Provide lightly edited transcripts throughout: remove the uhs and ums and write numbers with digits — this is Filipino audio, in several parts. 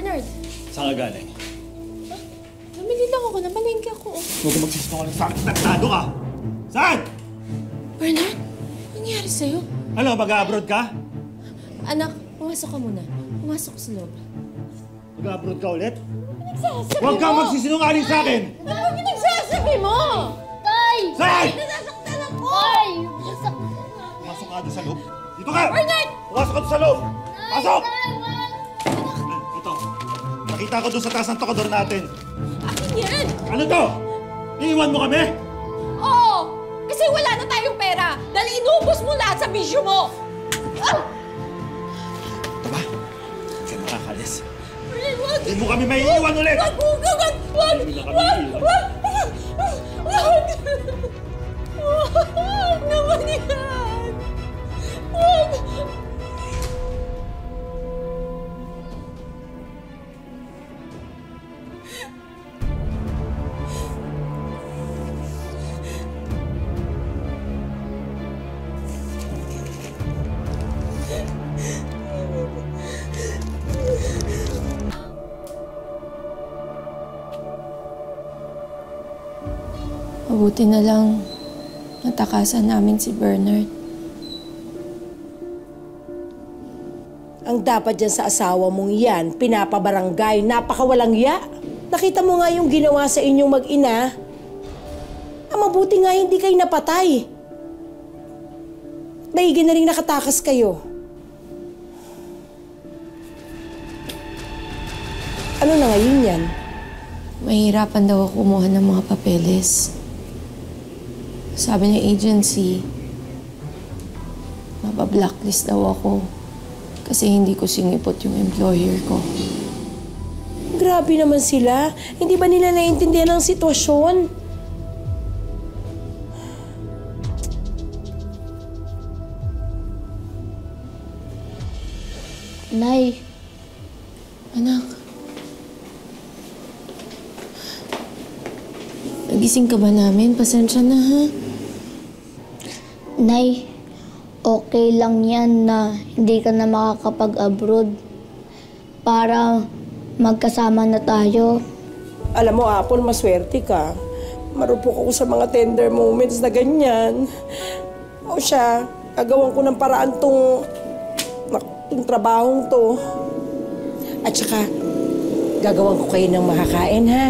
Bernard! Saan ka galing? Ah, namili lang ako. Namalengke ako. Huwag ka magsisinungaling sa akin. Taktado ka! Saan? Bernard? Anong nangyari sa'yo? Ano, mag-abroad ka? Anak, pumasok ka muna. Pumasok ka sa loob. Mag-abroad ka ulit? Nagsasabi Huwag kang magsisinungaling sa akin! Ano ba pinagsasabi mo? Tay! Saan? Nasasaktan ako! Tay! Pumasok ka doon sa loob. Dito ka! Bernard! Pumasok ka doon sa loob! Pasok! Tay, wag! Ito. Nakita ko doon sa taas ng tokador natin. Akin yan! Ano to? Iiwan mo kami? Oo! Kasi wala na tayong pera dahil inubos mo lahat sa bisyo mo! Ah! Ito ba? Huwag ka nakakalis. Bernard, wag! Hindi mo kami maiiwan ulit! Wag! Wag! Wag! Wag! Hindi na kami Wag! iiwan. Wag! Wag! Wag naman yan! Wag! Mabuti na lang natakasan namin si Bernard. Ang dapat dyan sa asawa mong yan, pinapabarangay, napakawalang ya. Nakita mo nga yung ginawa sa inyong mag-ina. Mabuti nga hindi kayo napatay. Maigi na rin nakatakas kayo. Ano na ngayon yan? Mahirapan daw ako kumuha ng mga papeles. Sabi ng agency, mapablacklist daw ako kasi hindi ko sinipot yung employer ko. Grabe naman sila. Hindi ba nila naiintindihan ang sitwasyon? Nay, Anak, nagising ka ba namin? Pasensya na, ha? Nay, okay lang yan na hindi ka na makakapag-abroad para magkasama na tayo. Alam mo, Apple, maswerte ka. Marupok ako sa mga tender moments na ganyan. O siya, gagawan ko ng paraan tong trabahong to. At saka, gagawan ko kayo ng makakain, ha?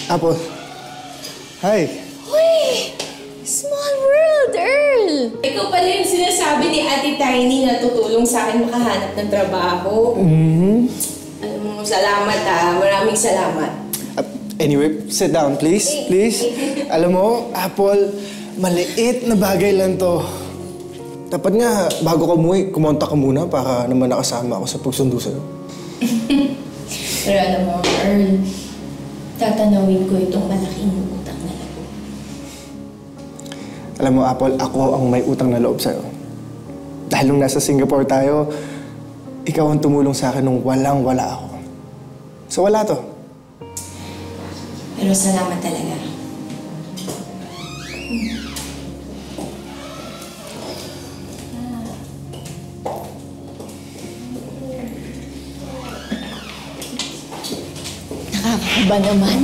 Apple. Hi. Uy! Small world, Earl! Ikaw pala yung sinasabi ni Ate Tiny na tutulong sa akin makahanap ng trabaho. Alam mo, salamat ha. Maraming salamat. Anyway, sit down, please. Please. Alam mo, Apple, maliit na bagay lang to. Dapat nga, bago ka umuwi, kumontak ka muna para naman nakasama ako sa pagsundo sa'yo. Pero alam mo, Earl, tatanawin ko itong malaking utang na loob. Alam mo, Apple, ako ang may utang na loob sa'yo. Dahil nung nasa Singapore tayo, ikaw ang tumulong sa akin nung walang-wala ako. So wala to. Pero salamat talaga. Nakakakaba naman.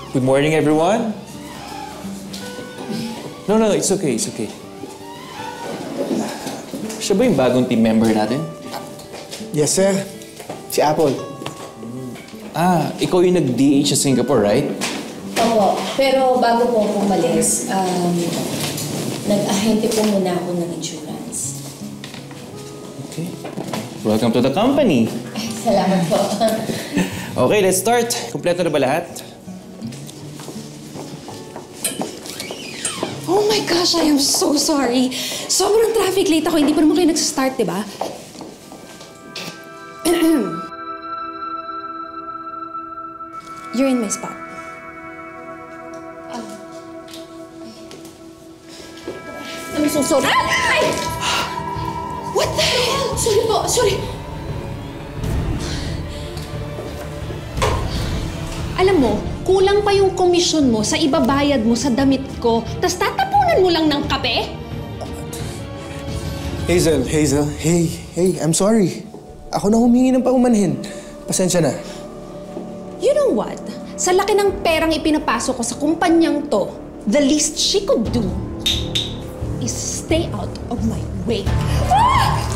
Good morning, everyone. No, it's okay, it's okay. Siya ba yung bagong team member natin? Yes, sir. Si Apple. Ikaw yung nag-DH sa Singapore, right? Opo, pero bago po ako umalis, nag-ahente po muna ako ng insurance. Okay. Welcome to the company. Ay, salamat po. Okay, let's start. Kompleto na ba lahat? Oh my gosh, I am so sorry. Sobrang traffic late ako. Hindi pa naman kayo nagsistart, di ba? You're in my spot. I'm so sorry. Ay! What the hell? Sorry po, sorry. Alam mo, kulang pa yung komisyon mo sa ibabayad mo sa damit ko, tas tatapunan mo lang ng kape? Hazel, hey, I'm sorry. Ako na humingi ng paumanhin. Pasensya na. You know what? Sa laki ng perang ipinapasok ko sa kumpanyang to, the least she could do is stay out of my way. Ah!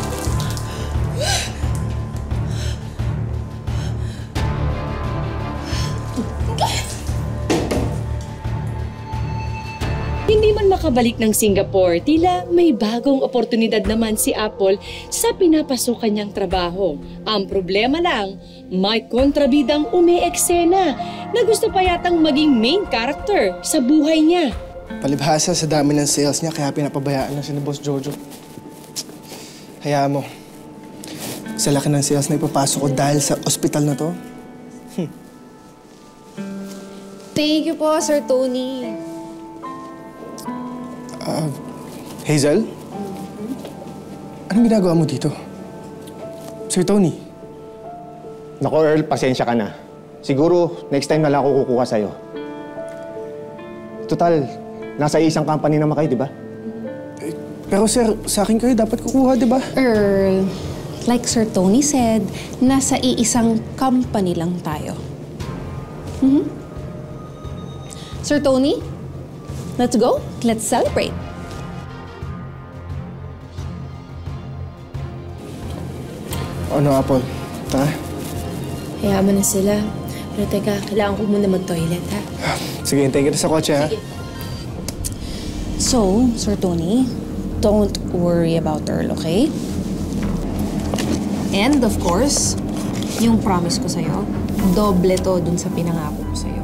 Hindi man makabalik ng Singapore, tila may bagong oportunidad naman si Apple sa pinapasukan niyang trabaho. Ang problema lang, may kontrabidang umi-eksena na gusto pa yatang maging main character sa buhay niya. Palibhasa sa dami ng sales niya, kaya pinapabayaan na si Boss Jojo. Hayaan mo. Sa laki ng sales na ipapasok ko dahil sa ospital na to. Thank you po, Sir Tony. Hazel? Anong ginagawa mo dito? Sir Tony? Naku, Earl, pasensya ka na. Siguro, next time na lang ako kukuha sa'yo. Total, nasa isang company naman kayo, di ba? Pero sir, sa akin kayo dapat kukuha, di ba? Earl, like Sir Tony said, nasa iisang company lang tayo. Sir Tony, let's go. Let's celebrate. Ano, Apple? Tara. Hayaan mo na sila. Pero teka, kailangan ko muna mag-toilet, ha? Sige, hintayin kita sa kotse, ha? Sige. So, Sir Tony, don't worry about Earl, okay? And of course, yung promise ko sa'yo, doble to dun sa pinangako ko sa'yo.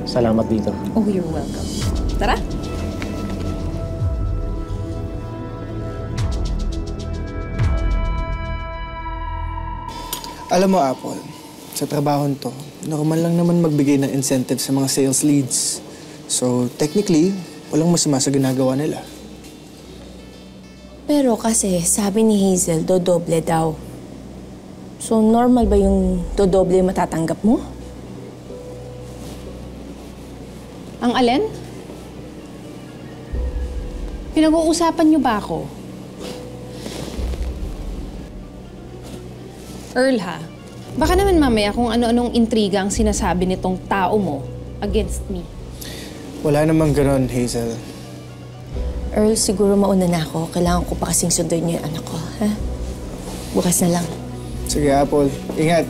Salamat dito. Oh, you're welcome. Tara! Alam mo, Apple, sa trabahon to, normal lang naman magbigay ng incentive sa mga sales leads. So, technically, walang masama sa ginagawa nila. Pero kasi, sabi ni Hazel, dodoble daw. So, normal ba yung dodoble yung matatanggap mo? Ang alin? Pinag-uusapan niyo ba ako? Earl, ha? Baka naman mamaya kung ano-anong intriga ang sinasabi nitong tao mo against me. Wala namang ganon, Hazel. Earl, siguro mauna na ako. Kailangan ko pa kasing sunduin niyo yung anak ko, ha? Bukas na lang. Sige, Apple. Ingat.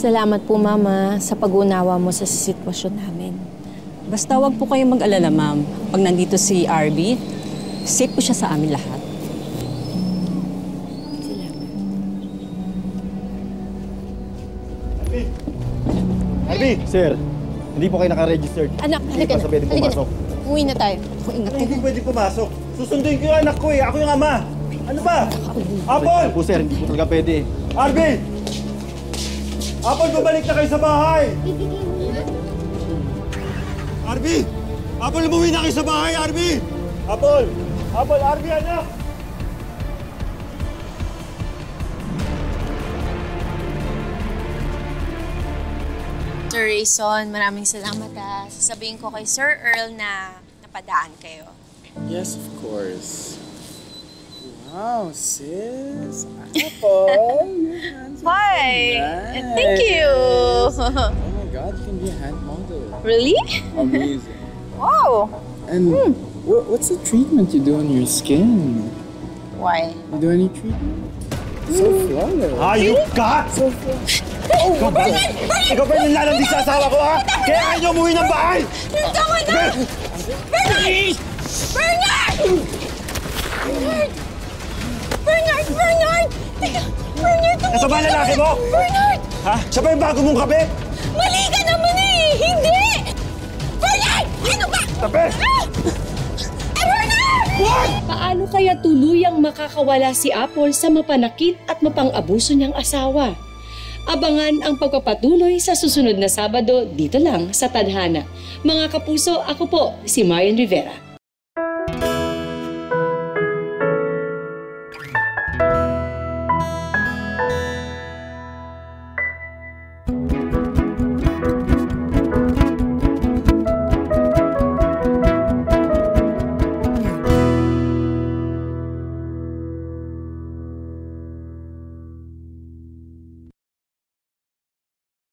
Salamat po, Mama, sa pag-unawa mo sa sitwasyon namin. Basta wag po kayong mag-alala, ma'am. Pag nandito si RB, safe po siya sa amin lahat. Harvey! Sir, hindi po kayo naka-registered. Anak, halika na. pwedeng Halika na. pumasok. Uwi na tayo. Ingat Hindi pwede pumasok. Susunduin ko yung anak ko eh. Ako yung ama. Ano ba? Apple! Po, sir, hindi po talaga pwede. Harvey! Apple, babalik na kayo sa bahay! Harvey! Apple, umuwi na kayo sa bahay, Harvey! Apple! Apple, Harvey, anak! Sir Rayson, maraming salamat, ha. Sasabihin ko kay Sir Earl na napadaan kayo. Yes, of course. Wow, sis. Apple. You're handsome. Hi! Nice. Thank you! Oh my God, you can be a hand model. Really? Amazing. Wow! And what's the treatment you do on your skin? Why? You do any treatment? So flawless. Hayop ka! So flawless. Ikaw ba yung nilalandi sa asawa ko, ha? Kaya ayaw niyo umuwi ng bahay! Tama na! Bernard! Bernard! Bernard! Bernard! Teka, Bernard, tumigil Ito ba ang lalaki mo? Bernard! Ha? Siya ba yung bago mong kabit? Mali ka naman eh! Hindi! Bernard! Ano ba? Tabi! Bernard! Paano kaya tuluyang makakawala si Apple sa mapanakit at mapang-abuso niyang asawa? Abangan ang pagpapatuloy sa susunod na Sabado dito lang sa Tadhana. Mga kapuso, ako po si Marian Rivera.